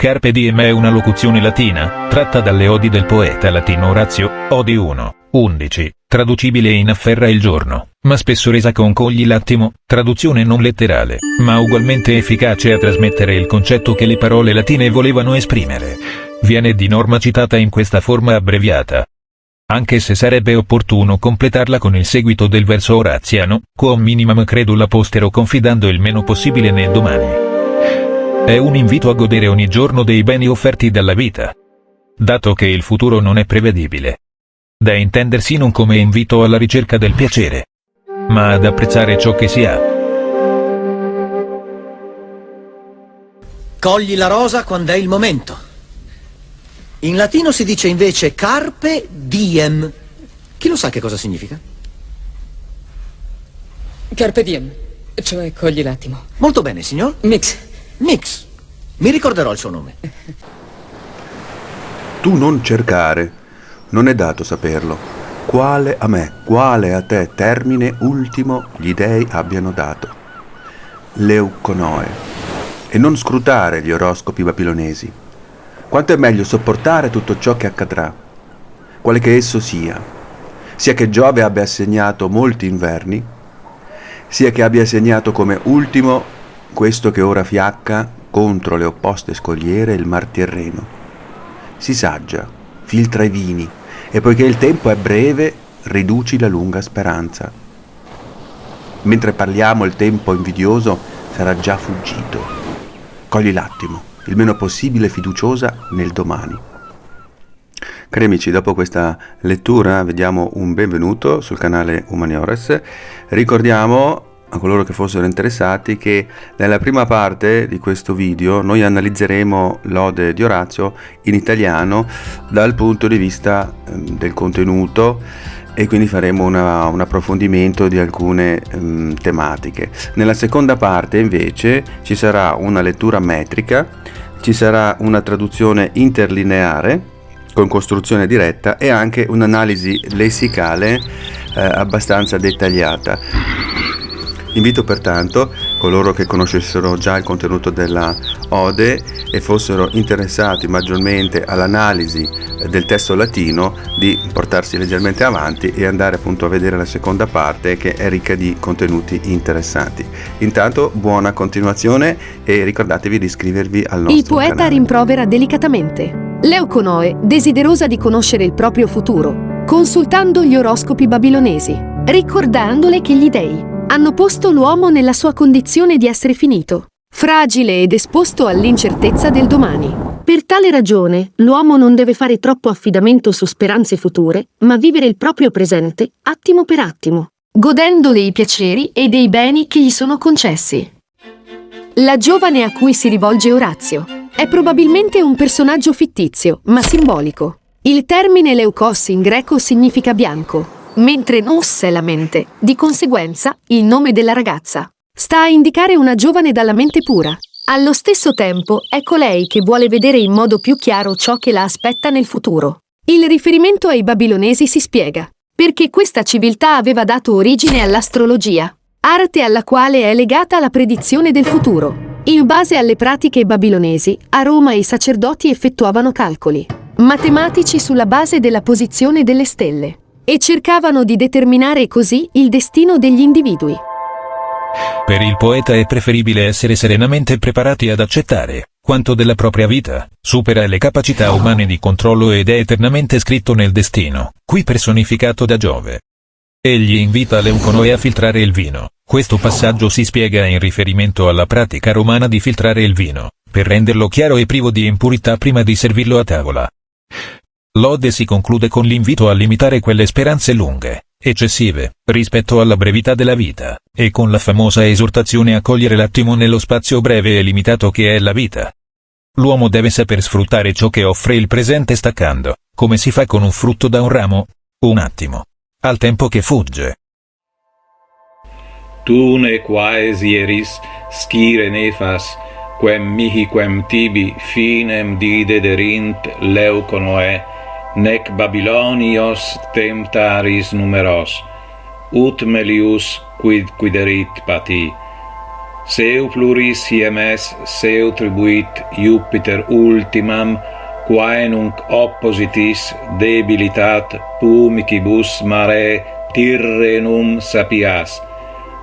Carpe diem è una locuzione latina, tratta dalle odi del poeta latino Orazio, Odi 1, 11, traducibile in afferra il giorno, ma spesso resa con cogli l'attimo, traduzione non letterale, ma ugualmente efficace a trasmettere il concetto che le parole latine volevano esprimere. Viene di norma citata in questa forma abbreviata, anche se sarebbe opportuno completarla con il seguito del verso oraziano, quam minimum credula postero confidando il meno possibile nel domani. È un invito a godere ogni giorno dei beni offerti dalla vita, dato che il futuro non è prevedibile. Da intendersi non come invito alla ricerca del piacere, ma ad apprezzare ciò che si ha. Cogli la rosa quando è il momento. In latino si dice invece carpe diem. Chi lo sa che cosa significa? Carpe diem, cioè cogli l'attimo. Molto bene, signor. Mix. Mix. Mi ricorderò il suo nome. Tu non cercare, non è dato saperlo. Quale a me, quale a te termine ultimo gli dei abbiano dato. Leuconoe. E non scrutare gli oroscopi babilonesi. Quanto è meglio sopportare tutto ciò che accadrà, quale che esso sia che Giove abbia assegnato molti inverni, sia che abbia assegnato come ultimo questo che ora fiacca contro le opposte scogliere il mar Tirreno. Si saggia, filtra i vini, e poiché il tempo è breve, riduci la lunga speranza. Mentre parliamo il tempo invidioso sarà già fuggito. Cogli l'attimo, il meno possibile fiduciosa nel domani. Cari amici, dopo questa lettura vediamo un benvenuto sul canale Humaniores. Ricordiamo a coloro che fossero interessati che nella prima parte di questo video noi analizzeremo l'Ode di Orazio in italiano dal punto di vista del contenuto, e quindi faremo un approfondimento di alcune tematiche. Nella seconda parte invece ci sarà una lettura metrica, ci sarà una traduzione interlineare con costruzione diretta e anche un'analisi lessicale abbastanza dettagliata. Invito pertanto coloro che conoscessero già il contenuto della Ode e fossero interessati maggiormente all'analisi del testo latino di portarsi leggermente avanti e andare appunto a vedere la seconda parte, che è ricca di contenuti interessanti. Intanto buona continuazione e ricordatevi di iscrivervi al nostro Il poeta canale. rimprovera delicatamente Leuconoe, desiderosa di conoscere il proprio futuro, consultando gli oroscopi babilonesi, ricordandole che gli dei hanno posto l'uomo nella sua condizione di essere finito, fragile ed esposto all'incertezza del domani. Per tale ragione, l'uomo non deve fare troppo affidamento su speranze future, ma vivere il proprio presente attimo per attimo, godendole i piaceri e dei beni che gli sono concessi. La giovane a cui si rivolge Orazio è probabilmente un personaggio fittizio, ma simbolico. Il termine leukos in greco significa bianco, mentre nous è la mente, di conseguenza il nome della ragazza sta a indicare una giovane dalla mente pura. Allo stesso tempo è colei che vuole vedere in modo più chiaro ciò che la aspetta nel futuro. Il riferimento ai babilonesi si spiega, perché questa civiltà aveva dato origine all'astrologia, arte alla quale è legata la predizione del futuro. In base alle pratiche babilonesi, a Roma i sacerdoti effettuavano calcoli matematici sulla base della posizione delle stelle e cercavano di determinare così il destino degli individui. Per il poeta è preferibile essere serenamente preparati ad accettare quanto della propria vita supera le capacità umane di controllo ed è eternamente scritto nel destino, qui personificato da Giove. Egli invita Leuconoe a filtrare il vino. Questo passaggio si spiega in riferimento alla pratica romana di filtrare il vino, per renderlo chiaro e privo di impurità prima di servirlo a tavola. L'Ode si conclude con l'invito a limitare quelle speranze lunghe, eccessive, rispetto alla brevità della vita, e con la famosa esortazione a cogliere l'attimo nello spazio breve e limitato che è la vita. L'uomo deve saper sfruttare ciò che offre il presente staccando, come si fa con un frutto da un ramo, un attimo, al tempo che fugge. Tu ne quaes ieris scire nefas, quem mihi quem tibi finem didederint Leuconoe, nec Babilonios temptaris numeros, ut melius quid quiderit pati. seu pluris hiemes seu tribuit Jupiter ultimam, quae nunc oppositis debilitat pumicibus mare Tyrrhenum sapias,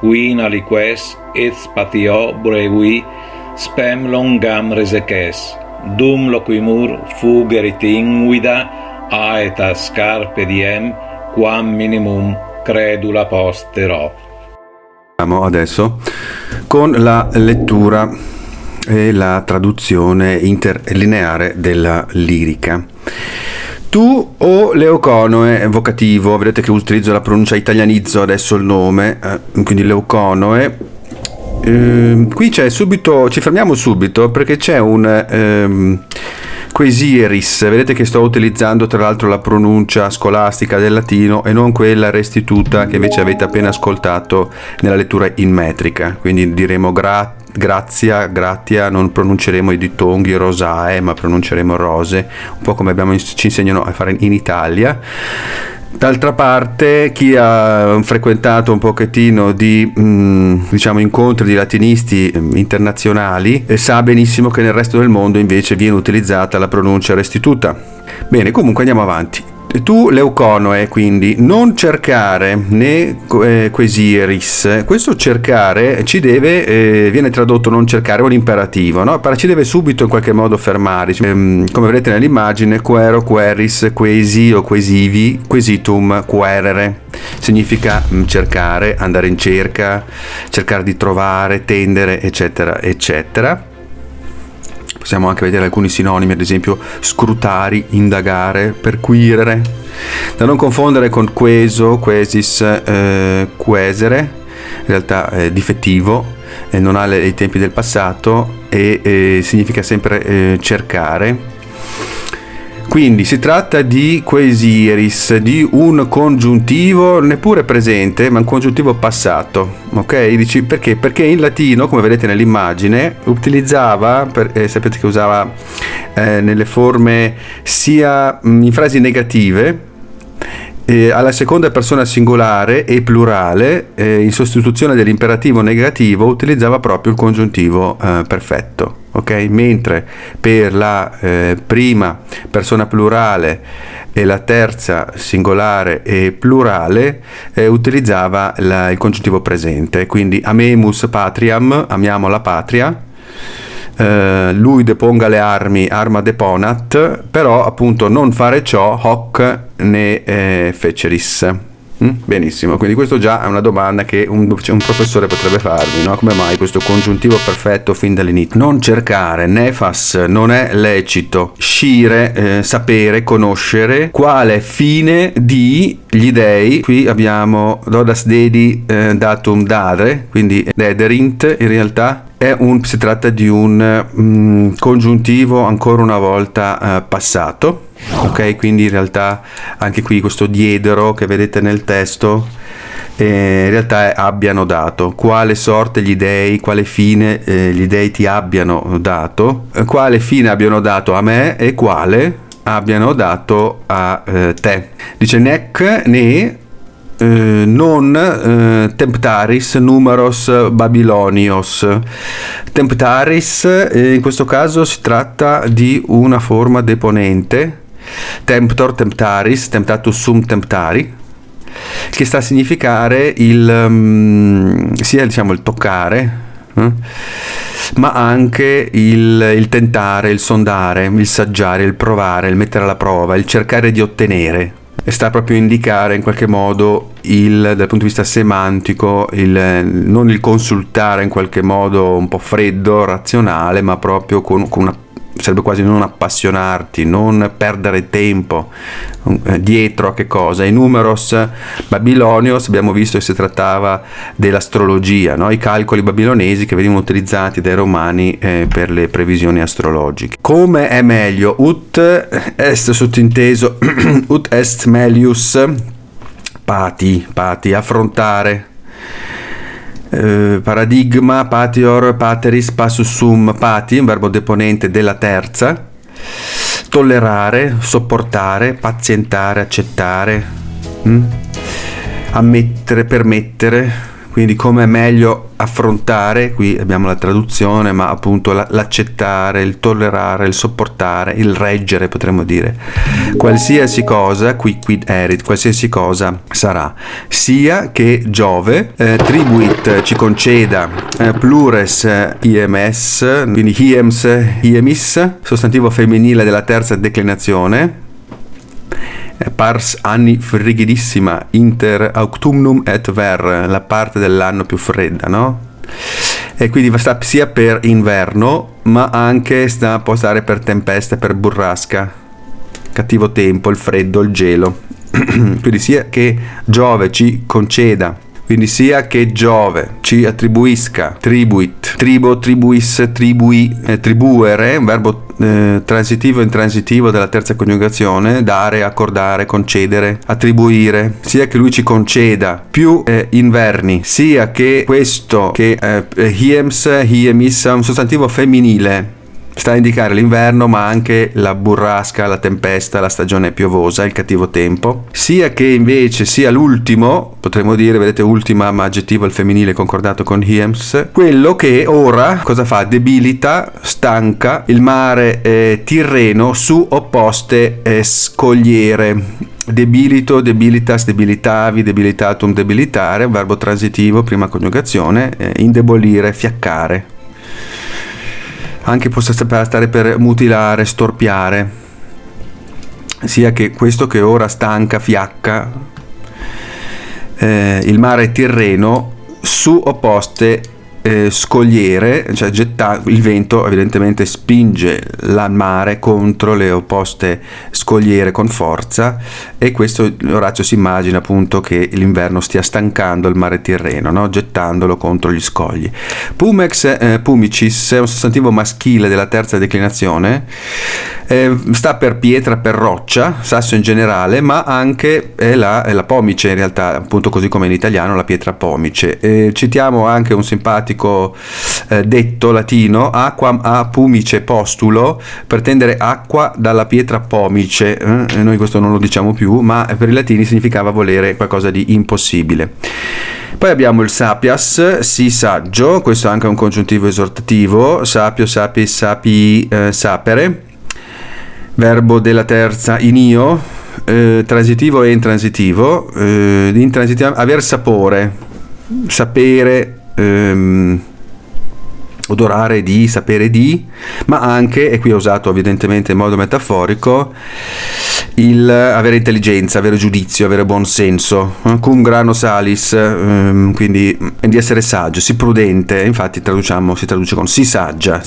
vin aliques et spatio brevi spem longam reseces, dum loquimur fugerit invida aetas carpe diem, quam minimum credula postero. Adesso con la lettura e la traduzione interlineare della lirica. Tu, o Leuconoe, vocativo, vedete che utilizzo la pronuncia, italianizzo adesso il nome, quindi Leuconoe. Qui c'è subito, ci fermiamo subito perché c'è un quesieris, vedete che sto utilizzando tra l'altro la pronuncia scolastica del latino e non quella restituta che invece avete appena ascoltato nella lettura in metrica, quindi diremo gratia, non pronunceremo i dittonghi rosae ma pronunceremo rose, un po' come ci insegnano a fare in Italia. D'altra parte, chi ha frequentato un pochettino di diciamo incontri di latinisti internazionali sa benissimo che nel resto del mondo invece viene utilizzata la pronuncia restituta. Bene, comunque andiamo avanti. Tu, Leuconoe, quindi non cercare né quesieris. Questo cercare ci deve, viene tradotto non cercare, un imperativo, no? Ci deve subito in qualche modo fermare. Come vedete nell'immagine, quero, queris, quesi o quesivi, quesitum, querere. Significa cercare, andare in cerca, cercare di trovare, tendere, eccetera, eccetera. Possiamo anche vedere alcuni sinonimi, ad esempio scrutari, indagare, perquirere, da non confondere con queso, quesis, quesere, in realtà è difettivo, non ha i tempi del passato e significa sempre cercare. Quindi si tratta di quesieris, di un congiuntivo neppure presente, ma un congiuntivo passato, ok? Dici perché? Perché in latino, come vedete nell'immagine, utilizzava, sapete che usava nelle forme sia in frasi negative, alla seconda persona singolare e plurale, in sostituzione dell'imperativo negativo, utilizzava proprio il congiuntivo perfetto. Ok, mentre per la prima persona plurale e la terza singolare e plurale utilizzava il congiuntivo presente, quindi amemus patriam, amiamo la patria, lui deponga le armi, arma deponat, però appunto non fare ciò, hoc ne feceris. Benissimo, quindi questo già è una domanda che un professore potrebbe farvi, no? Come mai questo congiuntivo perfetto fin dall'inizio? Non cercare, nefas, non è lecito, scire, sapere, conoscere, quale fine di gli dei. Qui abbiamo dodas dedi datum dare, quindi dederint in realtà. Si tratta di un congiuntivo ancora una volta passato, ok? Quindi in realtà anche qui questo diedero che vedete nel testo in realtà è abbiano dato. Quale sorte gli dei, quale fine gli dei ti abbiano dato, quale fine abbiano dato a me e quale abbiano dato a te. Dice nec ne non temptaris numeros Babilonios. Temptaris in questo caso si tratta di una forma deponente, temptor, temptaris, temptatus sum temptari, che sta a significare sia diciamo il toccare, ma anche il tentare, il sondare, il saggiare, il provare, il mettere alla prova, il cercare di ottenere. Sta proprio a indicare in qualche modo dal punto di vista semantico non il consultare in qualche modo un po' freddo, razionale, ma proprio con sarebbe quasi non appassionarti, non perdere tempo dietro a che cosa? I numeros Babilonios, abbiamo visto che si trattava dell'astrologia, no? I calcoli babilonesi che venivano utilizzati dai romani per le previsioni astrologiche. Come è meglio? Ut est sottinteso ut est melius pati, affrontare. Paradigma, patior, pateris, passus sum, pati, un verbo deponente della terza. Tollerare, sopportare, pazientare, accettare, ammettere, permettere, quindi come è meglio affrontare, qui abbiamo la traduzione, ma appunto l'accettare, il tollerare, il sopportare, il reggere, potremmo dire, qualsiasi cosa, quid erit, qualsiasi cosa sarà, sia che Giove tribuit ci conceda plures iemes, quindi hiems hiemis, sostantivo femminile della terza declinazione, pars anni frigidissima inter autumnum et ver, la parte dell'anno più fredda, no? E quindi sta sia per inverno, ma anche può stare per tempesta, per burrasca, cattivo tempo, il freddo, il gelo. Quindi sia che Giove ci conceda, quindi sia che Giove ci attribuisca, tribuit, tribo, tribuis, tribui, tribuere, un verbo transitivo e intransitivo della terza coniugazione, dare, accordare, concedere, attribuire, sia che lui ci conceda più inverni, sia che questo che hiems, hiemis, un sostantivo femminile, sta a indicare l'inverno, ma anche la burrasca, la tempesta, la stagione piovosa, il cattivo tempo, sia che invece sia l'ultimo, potremmo dire, vedete, ultima, ma aggettivo al femminile concordato con hiems, quello che ora cosa fa? Debilita, stanca il mare Tirreno su opposte scogliere. Debilito, debilitas, debilitavi, debilitatum, debilitare, un verbo transitivo, prima coniugazione, indebolire, fiaccare. Anche può stare per mutilare, storpiare, sia che questo che ora stanca, fiacca, il mare Tirreno su opposte scogliere, cioè il vento evidentemente spinge il mare contro le opposte scogliere con forza, e questo Orazio si immagina appunto che l'inverno stia stancando il mare Tirreno, no? Gettandolo contro gli scogli. Pumex pumicis è un sostantivo maschile della terza declinazione, sta per pietra, per roccia, sasso in generale, ma anche è la pomice in realtà, appunto così come in italiano la pietra pomice. Citiamo anche un simpatico detto latino, aquam a pumice postulo, per tendere acqua dalla pietra pomice. Noi questo non lo diciamo più, ma per i latini significava volere qualcosa di impossibile. Poi abbiamo il sapias, sì saggio, questo è anche un congiuntivo esortativo, sapio, sapis, sapii, sapere, verbo della terza in io, transitivo e intransitivo. Intransitivo, aver sapore, sapere, odorare di, sapere di, ma anche, e qui è usato evidentemente in modo metaforico, il avere intelligenza, avere giudizio, avere buon senso, cum grano salis, quindi di essere saggio, sì prudente, infatti si traduce con si saggia,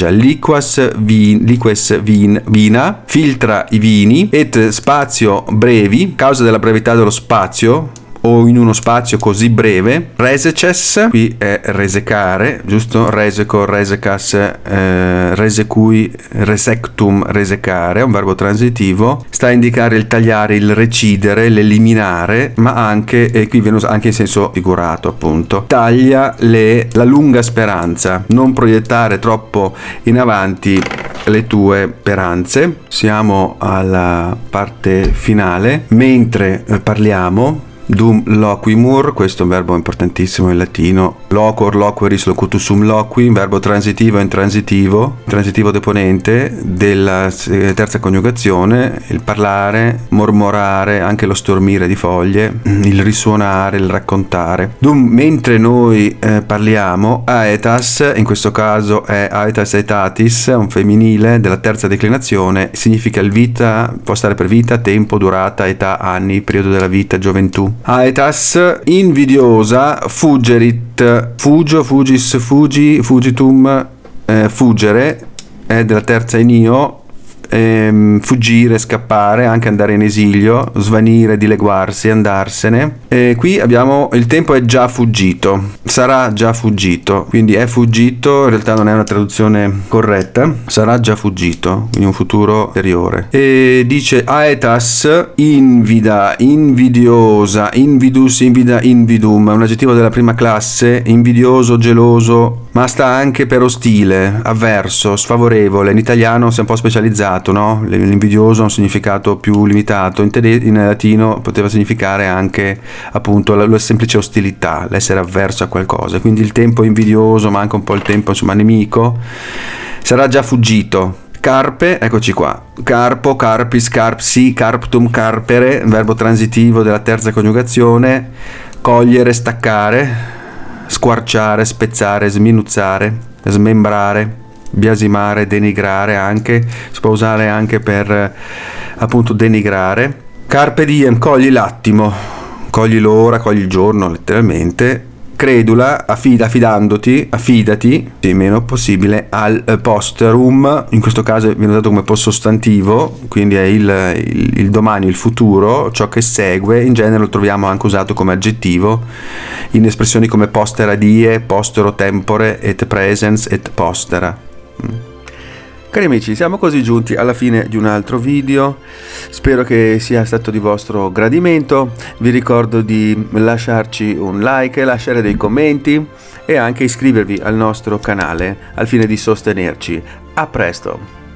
liquas vina, filtra i vini, et spazio brevi, causa della brevità dello spazio, o in uno spazio così breve. Reseces, qui è resecare, giusto? Reseco, resecas, resecui, resectum, resecare, è un verbo transitivo, sta a indicare il tagliare, il recidere, l'eliminare, ma anche, e qui viene anche in senso figurato appunto, taglia la lunga speranza, non proiettare troppo in avanti le tue speranze. Siamo alla parte finale, mentre parliamo. Dum loquimur, questo è un verbo importantissimo in latino, loquor, loqueris, locutus sum loqui, un verbo transitivo e intransitivo, transitivo deponente della terza coniugazione, il parlare, mormorare, anche lo stormire di foglie, il risuonare, il raccontare. Dum, mentre noi parliamo, aetas, in questo caso è aetas aetatis, un femminile della terza declinazione, significa il vita, può stare per vita, tempo, durata, età, anni, periodo della vita, gioventù. Aetas, invidiosa, fuggerit, fugio, fugis, fugi, fugitum, fuggere, è della terza in io, fuggire, scappare, anche andare in esilio, svanire, dileguarsi, andarsene. Qui abbiamo il tempo è già fuggito, sarà già fuggito, quindi è fuggito, in realtà non è una traduzione corretta, sarà già fuggito, quindi un futuro anteriore. E dice aetas, invida, invidiosa, invidus, invida, invidum, è un aggettivo della prima classe, invidioso, geloso, ma sta anche per ostile, avverso, sfavorevole. In italiano si è un po' specializzato, no? L'invidioso ha un significato più limitato, in latino poteva significare anche appunto la semplice ostilità, l'essere avverso a qualcosa, quindi il tempo invidioso, ma anche un po' il tempo insomma nemico, sarà già fuggito. Carpe, eccoci qua, carpo, carpis, carpsi, carptum, carpere, verbo transitivo della terza coniugazione, cogliere, staccare, squarciare, spezzare, sminuzzare, smembrare, biasimare, denigrare anche, si può usare anche per appunto denigrare. Carpe diem, cogli l'attimo, cogli l'ora, cogli il giorno letteralmente. Credula, affidati il meno possibile al posterum, in questo caso viene usato come postsostantivo, quindi è il domani, il futuro, ciò che segue. In genere lo troviamo anche usato come aggettivo in espressioni come postera die, postero tempore, et presens, et postera. Cari amici, siamo così giunti alla fine di un altro video, spero che sia stato di vostro gradimento. Vi ricordo di lasciarci un like, lasciare dei commenti e anche iscrivervi al nostro canale al fine di sostenerci. A presto!